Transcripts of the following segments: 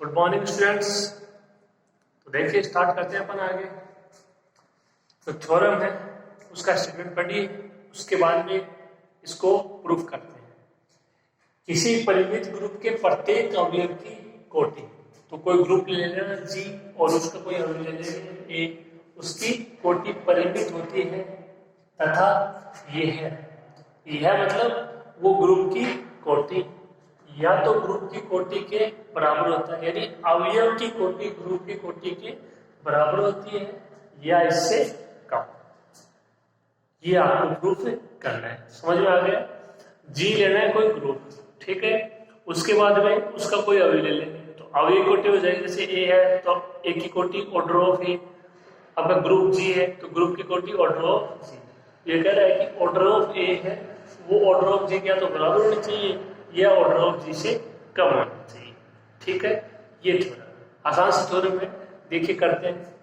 Good morning students. तो देखिए start करते हैं अपन आगे। तो थ्योरम है उसका स्टेटमेंट पढ़िए, उसके बाद में इसको प्रूफ करते हैं। किसी परिमित ग्रुप के प्रत्येक अवयव की कोटि, तो कोई ग्रुप ले लेना जी और उसका कोई अवयव ले लेना ए, उसकी कोटि परिमित होती है तथा यह मतलब वो ग्रुप की कोटि या तो ग्रुप की कोटि के बराबर होता है, यानी अवयव की कोटि ग्रुप की कोटि के बराबर होती है या इससे कम। ये आपको प्रूफ करना है। समझ में आ गया? जी लेना है कोई ग्रुप, ठीक है, उसके बाद में उसका कोई अवयव ले लेंगे तो अवयव कोटि हो जाएगी। जैसे ए है तो ए की कोटि ऑर्डर ऑफ ए। अब ग्रुप जी है तो ग्रुप की कोटि ऑर्डर ऑफ जी। ये कह रहा है कि ऑर्डर ऑफ ए है वो ऑर्डर ऑफ जी क्या तो बराबर होनी चाहिए या ऑर्डर ऑफ जी से कम होना चाहिए। ठीक है, ये थ्योरम आसान से थ्योरम है, देखिए करते हैं।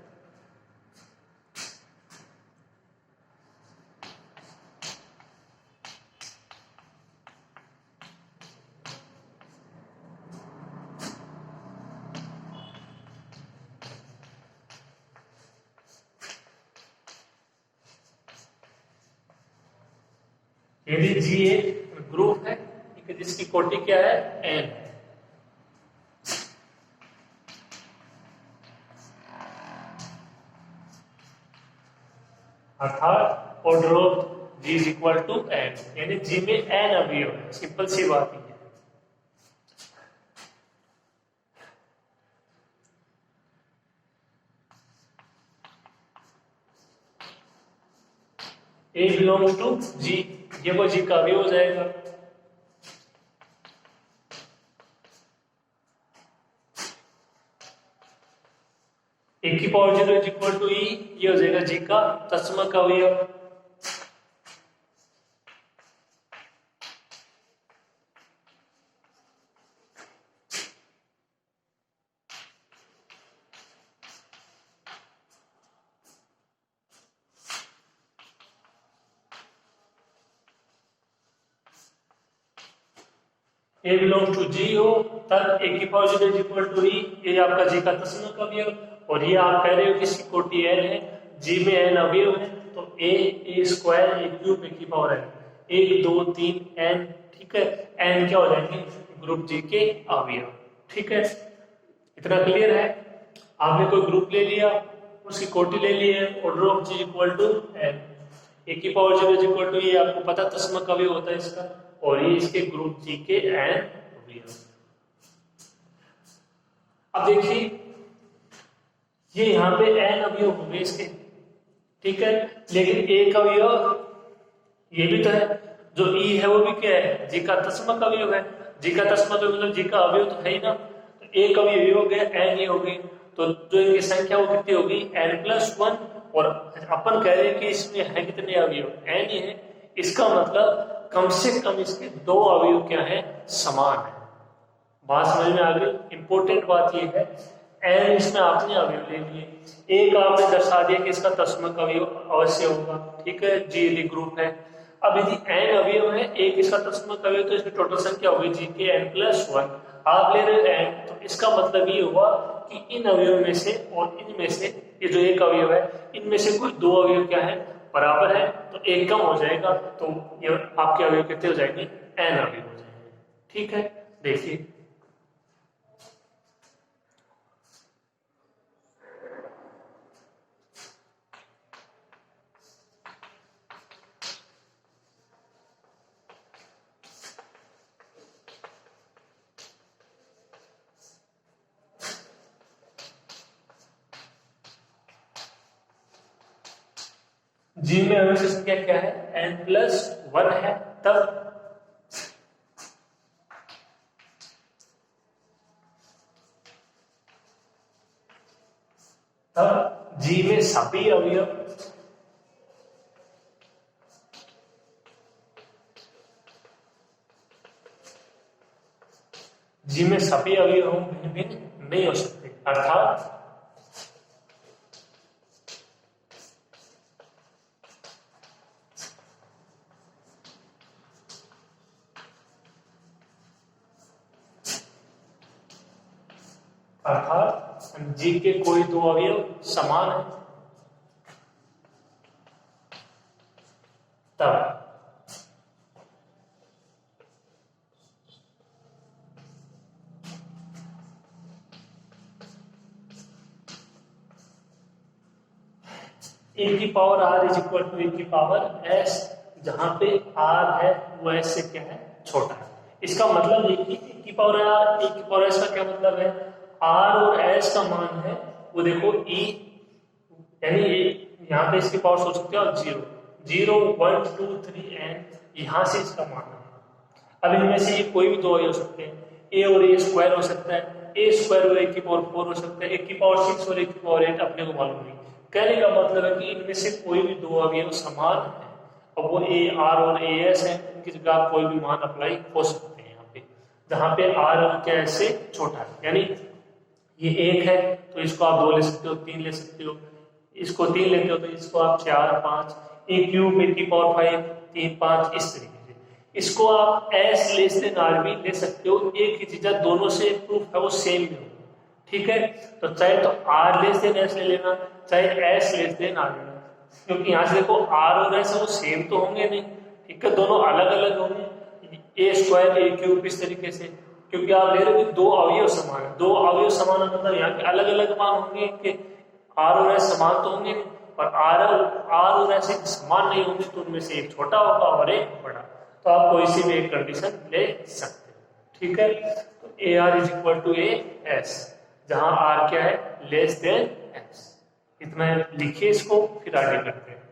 यदि जी एक ग्रुप है, ठीक है, जिसकी कोटि क्या है एन, अर्थात order of G is equal to n, यानी जी में एन अवयव है। सिंपल सी बात ही है। ए बिलोंग्स टू जी, ये वो जी का अवयव हो जाएगा। ए की पावर 0 इज इक्वल टू ई, ये हो जाएगा जी का तत्समक अवयव। ए बिलोंग्स टू जी हो तब ए की पावर 0 इज इक्वल टू ई, ये आपका जी का तत्समक अवयव। और ये आप कह रहे हो कि इसकी कोटि एन है, जी में एन अवयव है, तो ए स्क्वायर ए क्यूब ए की पावर एन, 1 2 3 एन, ठीक है। एन क्या हो जाएंगे ग्रुप जी के अवयव, ठीक है। इतना क्लियर है? आपने कोई ग्रुप ले लिया, उसकी कोटि ले ली है, order of G equal to N, A की पावर 0 इज इक्वल टू, ये आपको पता तस्मक अवयव होता है इसका, और ये इसके ग्रुप जी के एन अवयव। अब देखिए ये यहाँ पे एन अवयव हो गए इसके, ठीक है, लेकिन एक अवयव ये भी तो है, जो ई है वो भी क्या है जी का तस्मक अवयव है। जी का तस्मक अवयव मतलब जी का अवयव तो है ही ना, तो एक अवयव ये हो गया एन ये हो गई, तो जो इनकी संख्या वो कितनी होगी एन प्लस वन। और अपन कह रहे हैं कि इसमें है कितने अवयव एन ही है, इसका मतलब कम से कम इसके दो अवयव क्या है समान है। बात समझ में आ गई? इंपॉर्टेंट बात यह है एन इसमें आपने अवयव ले लिए, एक आपने दर्शा दिया कि इसका तस्मक अवयव अवश्य होगा, ठीक है, जी यदि ग्रुप है। अब यदि एन अवयव है एक इसका तस्मक अवयव, तो इसमें टोटल संख्या होगी जी के एन प्लस वन। आप ले रहे हो एन, तो इसका मतलब ये हुआ कि इन अवयव में से और इनमें से ये जो एक अवयव है इनमें से कोई दो अवयव क्या है बराबर है, तो एक कम हो जाएगा, तो ये आपके अवयव कितने हो जाएंगे एन अवयव हो जाएंगे, ठीक है। देखिए जी में अवयव संख्या क्या है एन प्लस वन है, तब जी में सभी अवयव जी में सभी अवयव भिन्न भिन्न नहीं हो सकते, अर्थात अर्थात जी के कोई दो अवयव समान है तब ए की power R is equal to A की पावर एस, जहां पे आर है वो एस से क्या है, छोटा है। इसका मतलब देखिए ए की पावर आर, ए की पावर एस का क्या मतलब है, आर और एस का मान है वो देखो ई, यानी यहाँ पे इसकी पावर सोच सकते हो आप 0 0 1 2 3 एन, यहाँ से इसका मान है। अब इनमें से ये कोई भी दो हो सकते हैं, ए और ए स्क्वायर हो सकता है, ए स्क्वायर और ए की पावर 4 हो सकता है, ए की पावर 6 और ए की पावर 8, अपने को मालूम नहीं। कहने का मतलब है कि इनमें से कोई भी दो अवयव समान है और वो ए आर और ए एस है, इनकी जगह आप कोई भी मान अप्लाई हो सकते हैं यहाँ पे, जहाँ पे आर और क्या से छोटा है। यानी ये एक है तो इसको आप 2 ले सकते हो, 3 ले सकते हो, इसको 3 लेते हो तो इसको आप 4 5, ए क्यूब ए की पावर 5 3 5, इस तरीके से। इसको आप एस लेस देन आर भी ले सकते हो, एक ही चीज, दोनों से प्रूफ है वो सेम ही हो, ठीक है। तो चाहे तो आर लेस देन एस ले लेना, चाहे एस लेस देन आर लेना, क्योंकि यहाँ से देखो आर और एस वो सेम तो होंगे नहीं, ठीक है, दोनों अलग अलग होंगे, ए स्क्वायर ए क्यूब इस तरीके से, क्योंकि आप ले रहे हो कि दो अवयव समान है, दो अवयव समान मतलब यहाँ के अलग अलग मान होंगे कि आर और एस समान तो होंगे नहीं, और आर और एस समान नहीं होंगे तो उनमें से एक छोटा होगा और एक बड़ा, तो आप कोई सी भी एक कंडीशन ले सकते हो, ठीक है। तो A R is equal to A S, जहां आर क्या है, लेस देन एस। इतना लिखिए इसको, फिर आगे करते हैं।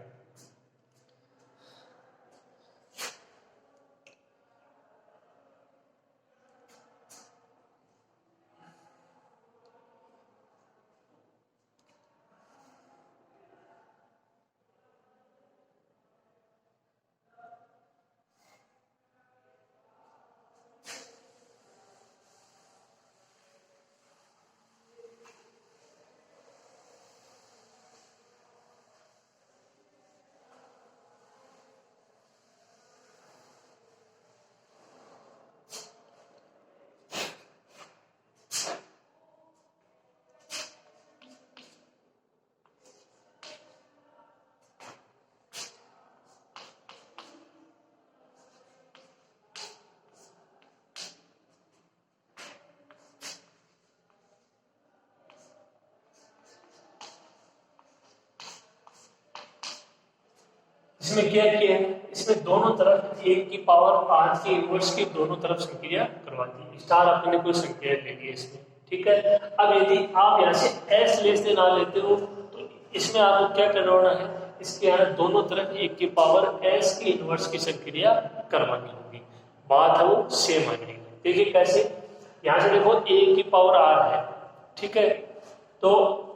इसमें क्या किया है, इसमें दोनों तरफ ए की पावर आर के इनवर्स की दोनों तरफ संक्रिया करवा दी, स्टार आपने कोई संक्रिया ले ली इसमें, ठीक है। अब यदि आप यहाँ से एस लेस देन आर लेते हो तो इसमें आपको क्या करवाना है, इसके यहाँ दोनों तरफ ए की पावर एस की इनवर्स की संक्रिया करवानी होगी, बात है वो सेम आ जाएगी। देखिए कैसे, यहाँ से देखो ए की पावर आर है, ठीक है, तो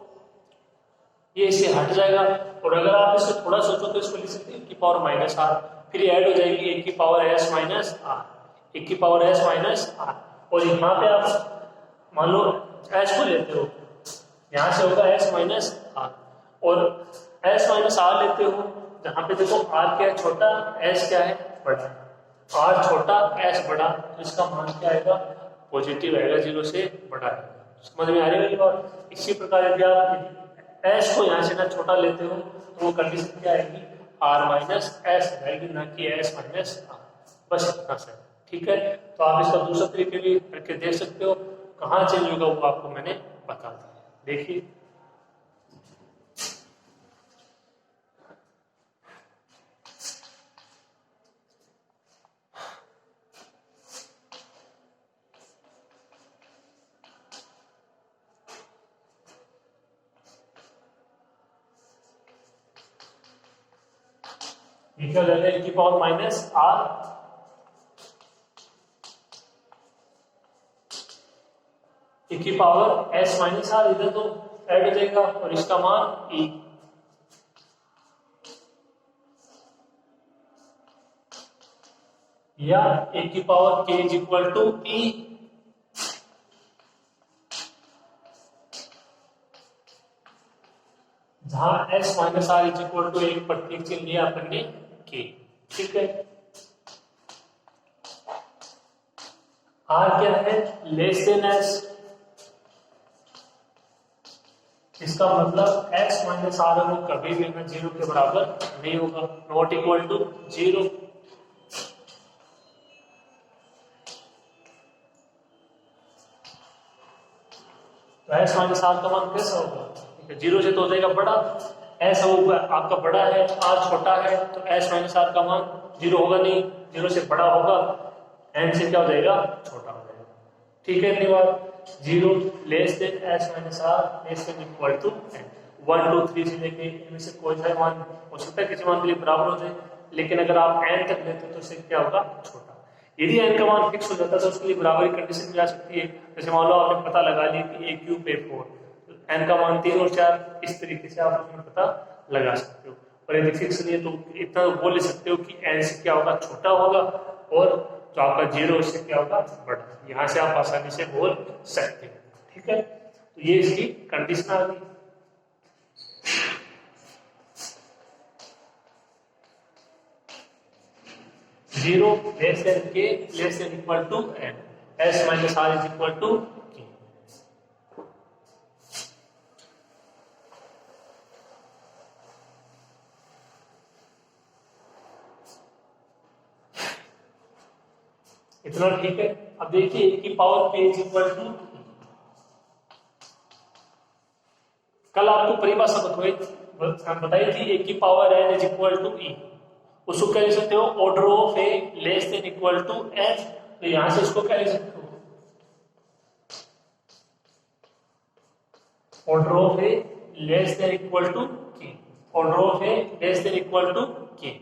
ये इससे हट जाएगा, और अगर आप इसको थोड़ा सोचो तो इसको लिख सकते हैं ए की पावर माइनस आर, फिर ऐड हो जाएगी ए की पावर एस माइनस आर, ए की पावर एस माइनस आर, और यहाँ पे आप मान लो एस को लेते हो, यहाँ से होगा एस माइनस आर, और एस माइनस आर लेते हो, जहाँ पे देखो आर क्या है छोटा, एस क्या है बड़ा, आर छोटा एस बड़ा, तो इसका मान क्या आएगा, पॉजिटिव आएगा, 0 से बड़ा है। समझ में आ रही है बात। इसी प्रकार यदि आप एस को यहाँ से ना छोटा लेते हो तो वो कंडीशन क्या आएगी, आर माइनस एस आएगी, ना कि एस माइनस आर, बस इतना सा, ठीक है। तो आप इसका दूसरा तरीके भी करके देख सकते हो, कहाँ चेंज होगा वो आपको मैंने बता दिया। देखिए क्या हो जाएगा, ए की पावर माइनस आर, ए की पावर एस माइनस आर, इधर तो ऐड हो जाएगा और इसका मान ई, या ए की पावर के इज इक्वल टू ई, जहां S minus R is equal to एक प्रतीक चिन्ह लिया अपन ने के, ठीक है। आर क्या है, लेस देन एस, इसका मतलब s माइनस आर है वो कभी भी ना 0 के बराबर नहीं होगा, नॉट इक्वल टू 0। तो s माइनस आर का मान कैसा होगा? ठीक है, 0 से तो हो जाएगा बड़ा, s वो आपका बड़ा है, r छोटा है, तो s माइनस आर का मान 0 होगा नहीं, 0 से बड़ा होगा, n से क्या हो जाएगा? छोटा हो जाएगा। ठीक है, इतनी बात। 0 less than s minus R less than equal to n। 1 2 3 से लेके इनमें से कोई सा मान हो सकता है किसी मान के लिए बराबर हो जाए, लेकिन अगर आप n तक लेते हो तो उससे क्या होगा? छोटा। यदि n का मान फिक्स हो जाता है तो उसके लिए बराबरी कंडीशन भी आ सकती है। जैसे मान लो आपने पता लगा लिया कि a क्यूब a4, तो n का मान 3 और 4, इस तरीके से आप उसमें पता लगा सकते हो। और यदि फिक्स नहीं है तो इतना तो बोल सकते हो कि n से क्या होगा? छोटा होगा, और जो आपका 0 उससे क्या होगा? बड़ा। यहाँ से आप आसानी से बोल सकते हो। ठीक है, तो ये इसकी कंडीशन आ गई। Zero less than k less than equal to n, S minus R is equal to k. इतना ठीक है। अब देखिए ए की पावर पे इज इक्वल टू, कल आपको परिभाषा बताई थी ए की power N is equal to E, उसको क्या लिख सकते हो? Order of A less than equal to N. तो यहां से इसको क्या लिख सकते हो? Order of A less than equal to K, order of A less than equal to K.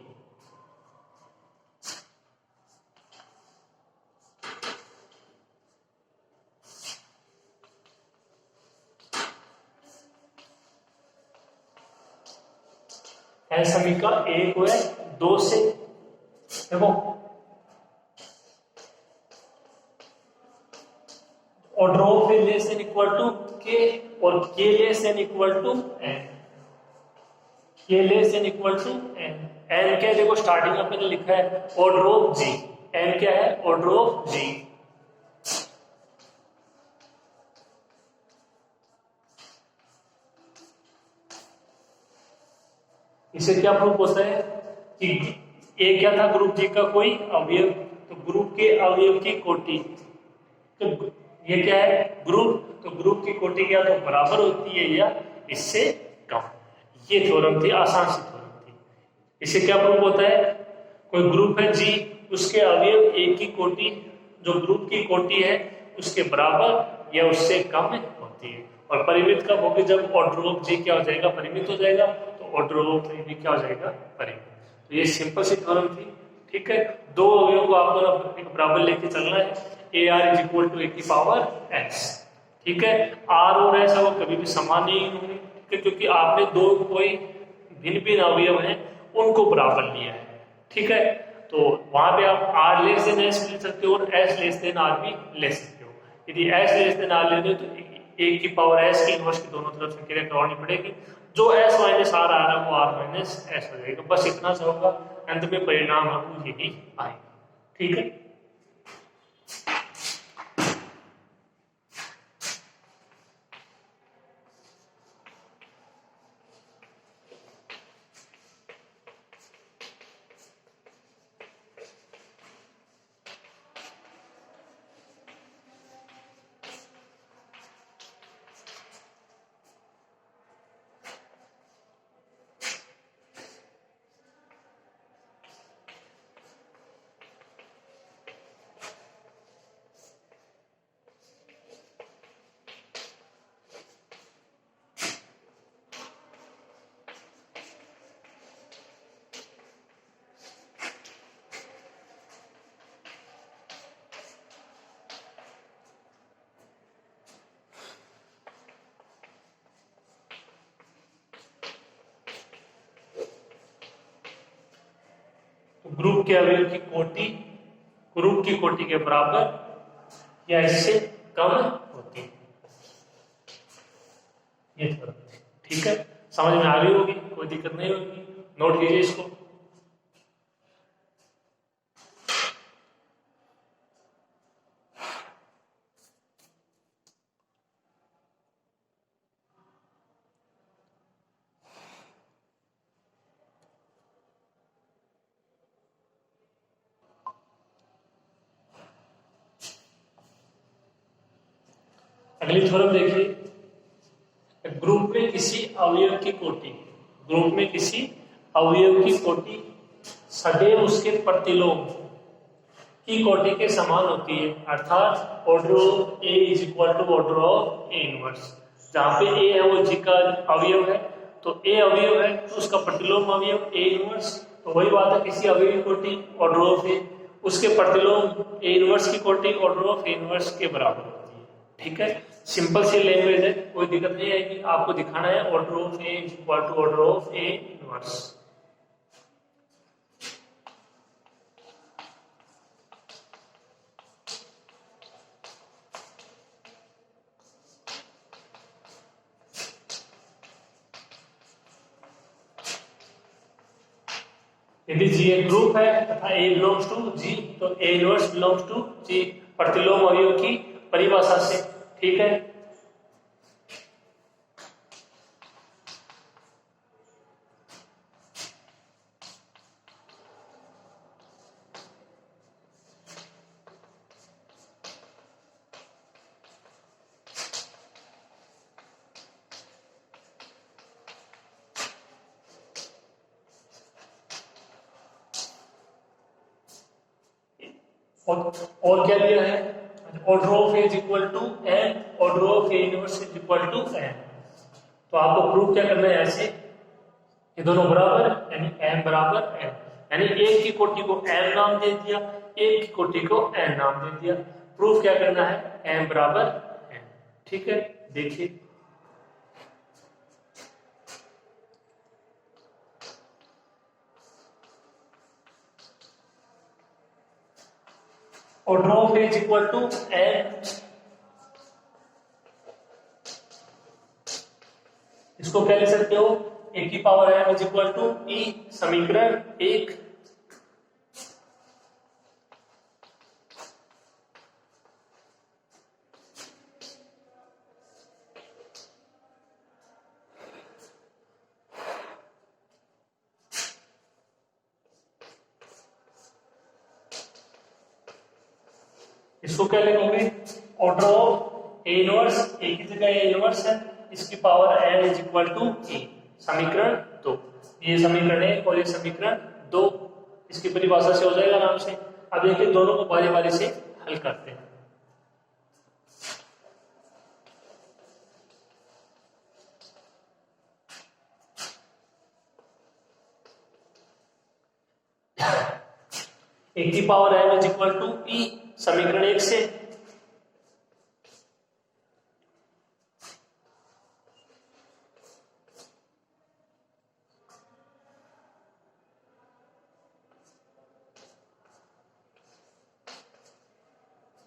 एन समीकरण एक हुए 2 से, देखो order of A less than equal to K और K less than equal to N, के less than equal to n. N क्या है? देखो स्टार्टिंग में मैंने लिखा है ऑर्डर ऑफ जी, एन क्या है? ऑर्डर ऑफ जी। इसे क्या प्रूफ होता है कि ए क्या था? ग्रुप जी का कोई अवयव, तो ग्रुप के अवयव की कोटि, तो ये क्या है? ग्रुप, तो ग्रुप की कोटि क्या तो बराबर होती है या इससे कम। ये थ्योरम थी, आसान सी थ्योरम थी। इसे क्या प्रूफ होता है? कोई ग्रुप है जी, उसके अवयव ए की कोटि जो ग्रुप की कोटि है उसके बराबर या उससे कम होती है। और परिमित कब होगी? जब ऑर्डर ऑफ जी क्या हो जाएगा? परिमित हो जाएगा, तो ऑर्डर ऑफ ए भी क्या हो जाएगा? परिमित। तो ये सिंपल सी थ्योरम थी। ठीक है, दो अवयव को आपको ना बराबर लेके चलना है, A R is equal to A की पावर एक्स। ठीक है, आर और एस वो कभी भी समान नहीं होंगे, क्योंकि आपने दो कोई भिन्न भिन्न अवयव हैं उनको बराबर लिया है। ठीक है, तो वहां पे आप आर लेस देन एस ले सकते हो और एस लेस देन आर भी ले सकते हो। यदि एस लेस देन आर ले रहे हो तो ए की पावर एस की इनवर्स की दोनों तरफ से क्रिया करवानी पड़ेगी। जो एस माइनस आर आ रहा है वो आर माइनस एस हो जाएगा। बस इतना सा होगा, अंत में परिणाम आपको यही आएगा। ठीक है, तो ग्रुप के अवयव की कोटि ग्रुप की कोटि के बराबर या इससे कम होती है। ये थोड़ा ठीक है, समझ में आ गई होगी, कोई दिक्कत नहीं होगी। नोट कीजिए इसको। अगली थ्योरम देखिए, ग्रुप में किसी अवयव की कोटि, ग्रुप में किसी अवयव की कोटि सदैव उसके प्रतिलोम की कोटि के समान होती है, अर्थात order of A is equal to order of A inverse. जहां पे ए है वो जी का अवयव है, तो ए अवयव है तो उसका प्रतिलोम अवयव ए इनवर्स। तो वही बात है, किसी अवयव की कोटि ऑर्डर ऑफ ए, उसके प्रतिलोम ए इनवर्स की कोटि ऑर्डर ऑफ ए इनवर्स के बराबर होती है। ठीक है, सिंपल सी लैंग्वेज है, कोई दिक्कत नहीं आएगी। आपको दिखाना है order of A is equal to order of A inverse. यदि जी एक ग्रुप है तथा ए बिलोंग्स टू जी, तो ए इनवर्स बिलोंग्स टू जी, प्रतिलोम अवयव की परिभाषा से। ठीक है, और क्या दिया है, order of A is equal to n, order of A inverse is equal to N. तो आपको प्रूव क्या करना है, ऐसे ये दोनों बराबर, यानी m बराबर n, यानी एक की कोटि को m नाम दे दिया, एक की कोटि को n नाम दे दिया। प्रूफ क्या करना है, m बराबर n। ठीक है, देखिए order of A is equal to n, इसको क्या लिख सकते हो, ए की power m is equal to e, समीकरण 1। इसको क्या लिखोगे, order of A inverse, A की जगह ए इनवर्स है, इसकी power n is equal to e, समीकरण 2। ये समीकरण 1 और ये समीकरण 2, इसकी परिभाषा से हो जाएगा आराम से। अब देखिए दोनों को बारी बारी से हल करते हैं। ए की power m is equal to e, समीकरण 1 से,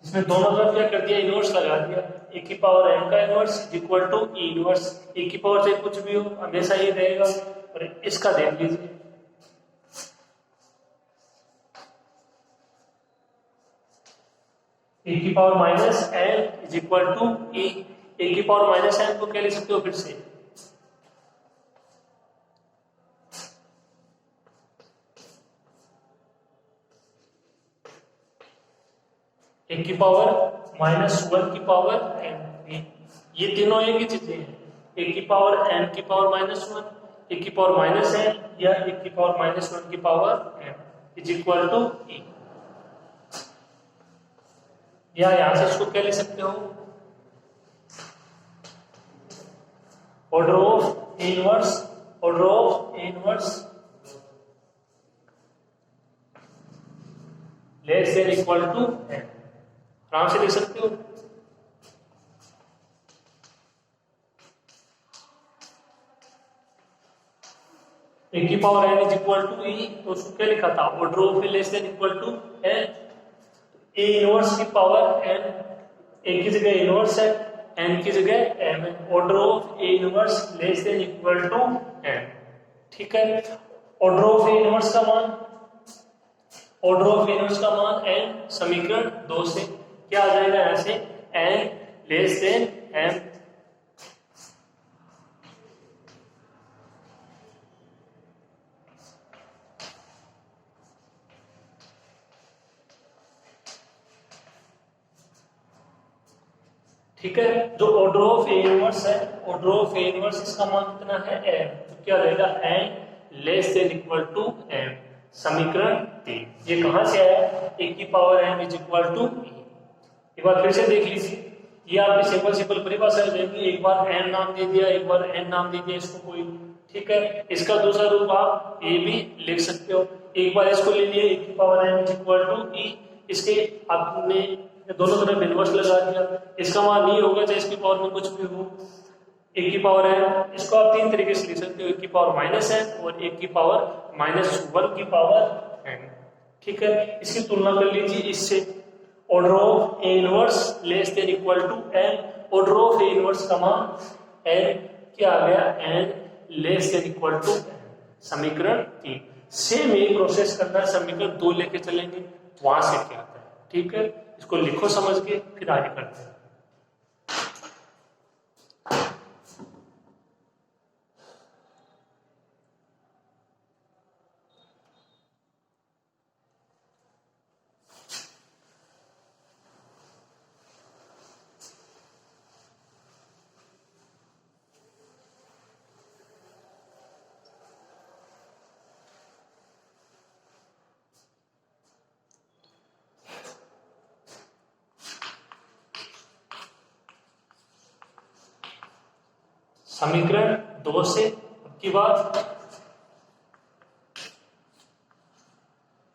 इसमें दोनों तरफ क्या कर दिया, इनवर्स लगा दिया। ए की पावर m का inverse is equal to e inverse, A की पावर से कुछ भी हो हमेशा ये रहेगा, और इसका देख लीजिए, ए की power minus m is equal to e। A की पावर माइनस m को क्या लिख सकते हो फिर से, ए की पावर -1 की पावर n, ये तीनों एक ही चीजें हैं। ए की पावर n की पावर -1, ए की पावर -n, या ए की पावर -1 की power n is equal to e। या यहां से इसको क्या ले सकते हो, order of A inverse, order of A inverse less than equal to n, आराम से लिख सकते हो। ए की power n is equal to e, तो उसको क्या लिखा था, order of A less than equal to n। A inverse की पावर n, ए की जगह इनवर्स है, n की जगह m है, order of A inverse less than equal to n। ठीक है, ऑर्डर ऑफ ए इनवर्स का मान, ऑर्डर ऑफ ए इनवर्स का मान n, समीकरण 2 से क्या आ जाएगा, यहां से n लेस देन m। ठीक है। जो ऑर्डर ऑफ ए इनवर्स है, ऑर्डर ऑफ ए इनवर्स इसका मान कितना है m, तो क्या रहेगा n less than equal to m। समीकरण 3 ये कहां से आया, a की power m is equal to e। एक बार फिर से देख लीजिए, ये आपकी सिंपल सिंपल परिभाषा हो जाएगी। एक बार n नाम दे दिया, एक बार n नाम दे दिया इसको कोई, ठीक है। इसका दूसरा रूप आप a भी लिख सकते हो। एक बार इसको ले लिए a की power m is equal to e, इसके आपने दोनों तरफ इनवर्स लगा दिया, इसका मान नहीं होगा चाहे इसकी पावर में कुछ भी हो। एक की पावर है, इसको आप तीन तरीके से लिख सकते हो, एक की पावर माइनस है और एक की पावर माइनस वन की पावर n, ठीक है। इसकी तुलना कर लीजिए इससे, order of A inverse less than equal to n, order of A inverse का मान n क्या आ गया, n less than equal to n। समीकरण 3 सेम एक प्रोसेस करना है, समीकरण 2 लेके चलेंगे, वहां से क्या आता है, ठीक है। इसको लिखो समझ के, फिर आगे करते हैं। समीकरण 2 से अब की बात,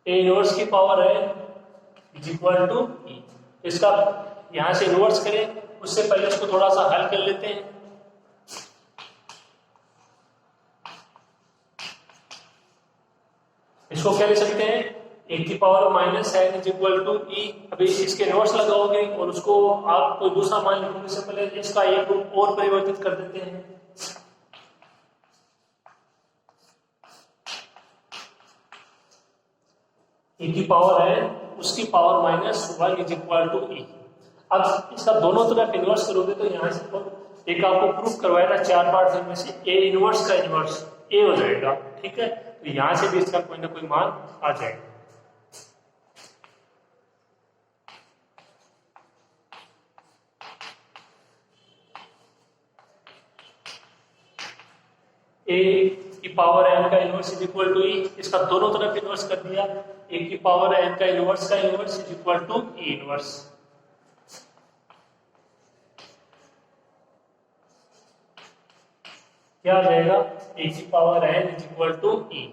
ए इनवर्स की पावर है इज इक्वल टू ई। इसका यहां से इनवर्स करें, उससे पहले इसको थोड़ा सा हल कर लेते हैं। इसको क्या ले सकते हैं, ए की power minus N is equal to E. अभी इसके इनवर्स लगाओगे और उसको आप कोई दूसरा मान लिखोगे, इससे पहले इसका एक रूप और परिवर्तित कर देते हैं। ए की पावर है उसकी power minus one is equal to E. अब इसका दोनों तरफ इनवर्स करोगे तो यहां से एक आपको प्रूफ करवाया था 4 पार्ट में से ए इनवर्स का इनवर्स ए हो जाएगा, ठीक है। तो यहां से भी इसका कोई ना कोई मान आ जाएगा। ए की पावर एन का inverse is equal to E, इसका दोनों तरफ इनवर्स कर दिया। ए की पावर एन का inverse is equal to E inverse. क्या आ जाएगा, ए की power N is equal to E.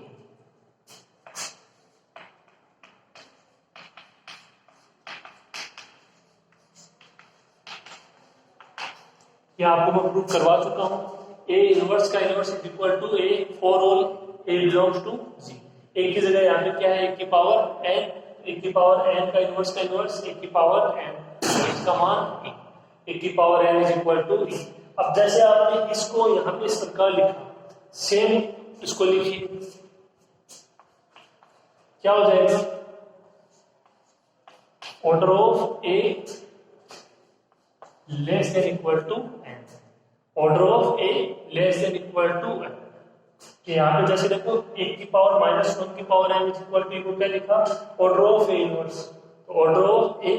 क्या आपको मैं प्रूफ करवा चुका हूं। ए इनवर्स का inverse is equal to A for all A belongs to G. एक की जगह यहाँ पे क्या है, एक की पावर एन, एक की पावर एन का इनवर्स एक की पावर एन, इसका मान ई, एक की power N is equal to E. अब जैसे आपने इसको यहाँ पे इस प्रकार लिखा, सेम इसको लिखिए, क्या हो जाएगा, order of A less than equal to n, order of A less than equal to n. यहाँ पे जैसे देखो एक की पावर माइनस वन की power N is equal to को क्या लिखा, ऑर्डर ऑफ ए इनवर्स, तो order of A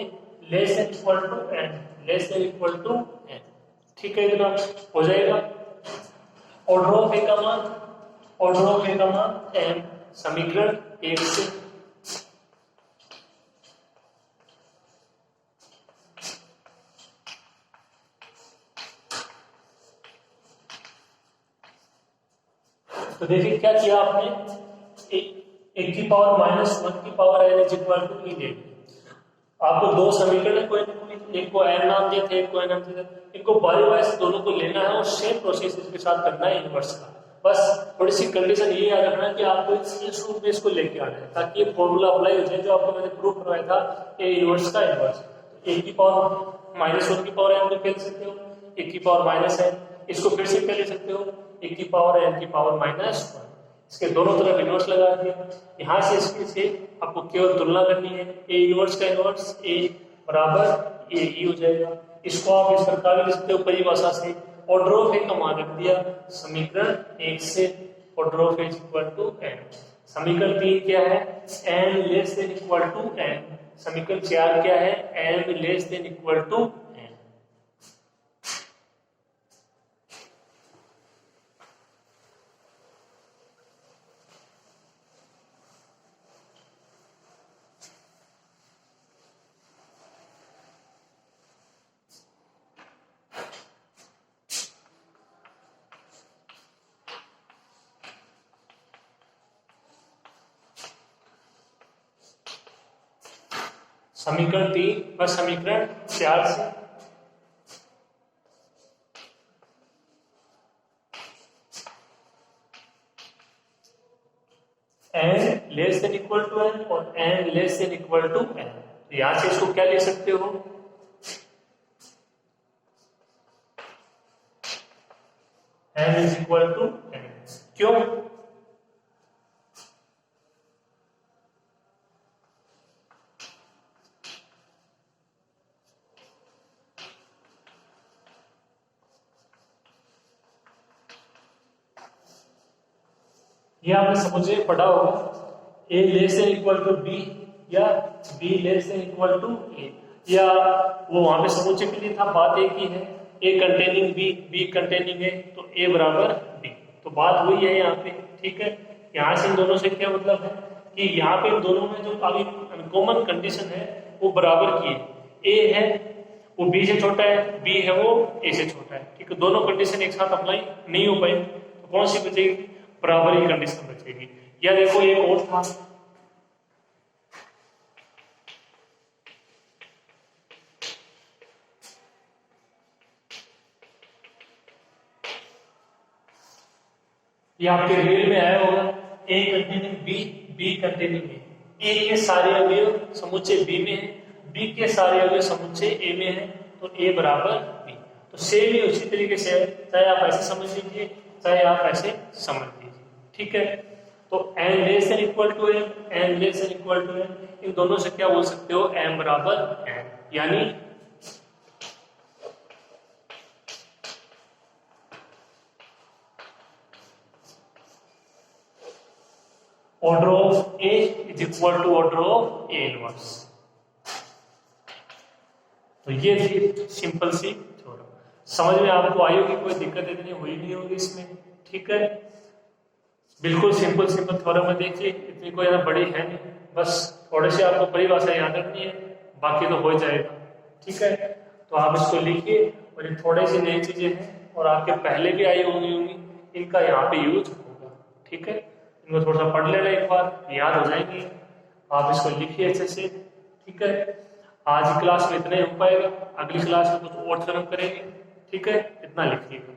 less than equal to n, less than equal to n, ठीक है। इतना हो जाएगा। ऑर्डर ऑफ ए का मान, ऑर्डर ऑफ ए का मान एन, समीकरण 1 से। तो देखिए क्या किया आपने, एक की पावर माइनस वन की power N is equal to E ले। आपको दो समीकरण कोई ना कोई, एक को एन नाम दिए थे, एक को एन नाम दिए थे, इनको बारी बारी से दोनों को लेना है और सेम प्रोसेस इसके साथ करना है इनवर्स का। बस थोड़ी सी कंडीशन ये याद रखना है कि आपको इस रूप में इसको लेके आना है ताकि ये फॉर्मूला अप्लाई हो जाए जो आपको मैंने प्रूफ करवाया था ए इनवर्स का इनवर्स। एक की पावर माइनस वन की पावर एन को क्या ले सकते हो, एक की पावर माइनस एन, इसको फिर से क्या ले सकते हो, एक की पावर एन की पावर माइनस वन, इसके दोनों तरफ इनवर्स लगा दिया। यहाँ से इसके से आपको केवल तुलना करनी है, ए इनवर्स का इनवर्स ए बराबर ए ही हो जाएगा। इसको आप इस प्रकार लिख सकते हो परिभाषा से, ऑर्डर ऑफ ए का मान रख दिया समीकरण 1 से, order of A is equal to n. समीकरण 3 क्या है, n less than equal to n. समीकरण 4 क्या है, n less than equal to n. समीकरण 3 प्लस समीकरण 4 से n less than equal to n और n less than equal to n। तो यहां से इसको क्या लिख सकते हो, n is equal to n। क्यों? ये आपने समझे पढ़ा होगा, a less than equal to b या b less than equal to a, या वो वहां पे समुच्चय के लिए था, बात एक ही है, a containing b, b containing a, तो a बराबर b। तो बात वही है यहाँ पे, ठीक है। यहाँ से इन दोनों से क्या मतलब है कि यहाँ पे इन दोनों में जो अभी कॉमन कंडीशन है वो बराबर की है, a है वो b से छोटा है, b है वो a से छोटा है, ठीक है। दोनों कंडीशन एक साथ अप्लाई नहीं हो पाई, तो कौन सी बचेगी, बराबर की कंडीशन बचेगी। या देखो एक और था, ये आपके रियल में आया होगा, A containing B, B containing A, A के सारे अवयव समुच्चय बी में है, बी के सारे अवयव समुच्चय ए में है, तो ए बराबर बी। तो सेम ही उसी तरीके से, चाहे आप ऐसे समझ लीजिए चाहे आप ऐसे समझ लीजिए, ठीक है। तो n less than equal to m, n less than equal to m, इन दोनों से क्या बोल सकते हो, m बराबर n, यानी order of A is equal to order of A inverse. तो ये थी सिंपल सी थ्योरम, समझ में आपको आई होगी, कोई दिक्कत इतनी हुई नहीं होगी इसमें, ठीक है। बिल्कुल सिंपल सिंपल थ्योरम है, देखिए इतनी कोई ज्यादा बड़ी है नहीं, बस थोड़े से आपको परिभाषा याद रखनी है, बाकी तो हो जाएगा, ठीक है। तो आप इसको लिखिए, और ये थोड़ी सी नई चीजें हैं और आपके पहले भी आई होंगी, इनका यहाँ पे यूज होगा, ठीक है। इनको थोड़ा सा पढ़ लेना, एक बार याद हो जाएंगे, आप इसको लिखिए अच्छे से, ठीक है। आज की क्लास में इतना ही हो पाएगा, अगली क्लास में कुछ और थ्योरम करेंगे, ठीक है। इतना लिखिएगा।